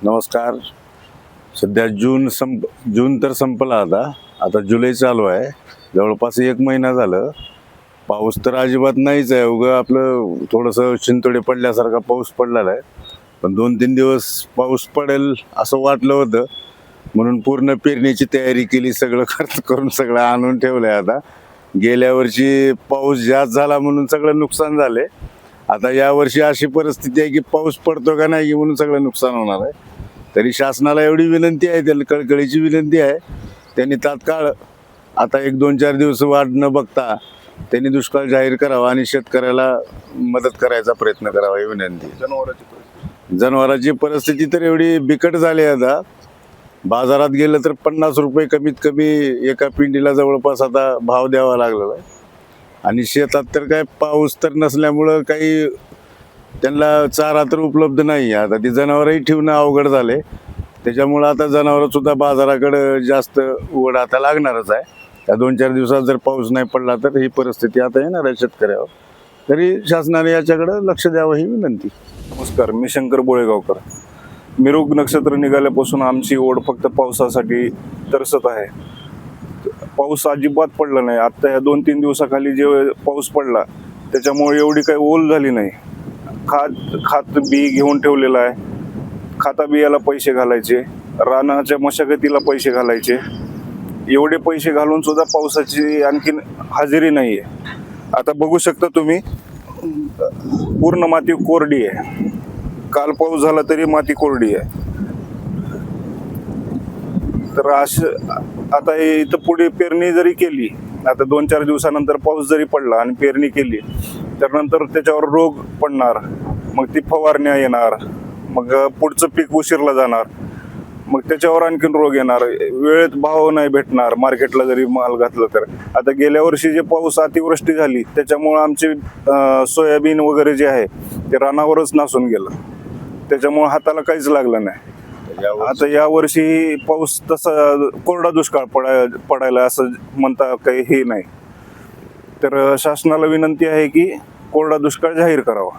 नमस्कार. सध्या जून तर संपला आता जुलै चालू आहे. जवळपास 1 महिना झालं. पाऊस तर अजिबात नाहीच आहे. उगं आपलं थोडंसं शिंतोडे पडल्यासारखा पाऊस पडलेला आहे. पण 2-3 दिवस पाऊस पडेल असं वाटलं होतं, म्हणून पूर्ण पेरणीची तयारी केली. सगळं खर्च करून सगळं आणून ठेवलंय. आता गेल्या वर्षी पाऊस जास्त झाला म्हणून सगळं नुकसान झाले. आता यावर्षी अशी परिस्थिती आहे की पाऊस पडतो का नाही म्हणून सगळं नुकसान होणार आहे. तरी शासनाला एवढी विनंती आहे, त्याला कळकळीची विनंती आहे, त्यांनी तात्काळ आता 1-2-4 दिवस वाट न बघता त्यांनी दुष्काळ जाहीर करावा आणि शेतकऱ्याला मदत करायचा प्रयत्न करावा ही विनंती. जनावरांची परिस्थिती तर एवढी बिकट झाली आहे. आता बाजारात गेलं तर 50 रुपये कमीत कमी एका पिंडीला जवळपास आता भाव द्यावा लागलेला आहे. आणि शेतात तर काय पाऊस तर नसल्यामुळं काही त्यांना चारा तर उपलब्ध नाही आहे. आता ती जनावरही ठेवणं अवघड झाले. त्याच्यामुळं आता जनावरं सुद्धा बाजाराकडं जास्त ओढ आता लागणारच आहे. त्या 2-4 दिवसात जर पाऊस नाही पडला तर ही परिस्थिती आता येणार आहे शेतकऱ्यावर. तरी शासनाने याच्याकडं लक्ष द्यावं ही विनंती. नमस्कार, मी शंकर बोळेगावकर. मिरुग नक्षत्र निघाल्यापासून आमची ओढ फक्त पावसासाठी तरसत आहे. पाऊस अजिबात पडला नाही. आता ह्या 2-3 दिवसाखाली जे पाऊस पडला त्याच्यामुळे एवढी काही ओल झाली नाही. खात बी घेऊन ठेवलेलं आहे. खाता बियाला पैसे घालायचे, रानाच्या मशागतीला पैसे घालायचे. एवढे पैसे घालून सुद्धा पावसाची आणखीन हजेरी नाही आहे. आता बघू शकता तुम्ही, पूर्ण माती कोरडी आहे. काल पाऊस झाला तरी माती कोरडी आहे. तर आता इथं पुढे पेरणी जरी केली, आता 2-4 दिवसानंतर पाऊस जरी पडला आणि पेरणी केली तर नंतर त्याच्यावर रोग पडणार, मग ती फवारण्या येणार, मग पुढचं पीक उशिरला जाणार, मग त्याच्यावर आणखीन रोग येणार, वेळेत भाव नाही भेटणार मार्केटला जरी माल घातलं तर. आता गेल्या वर्षी जे पाऊस अतिवृष्टी झाली त्याच्यामुळं आमचे सोयाबीन वगैरे जे आहे ते रानावरच नासून गेलं. त्याच्यामुळं हाताला काहीच लागलं नाही. आता या वर्षी पाऊस तसा कोरडा दुष्काळ पडायला असं म्हणता काही हे नाही. तर शासनाला विनंती आहे की कोरडा दुष्काळ जाहीर करावा.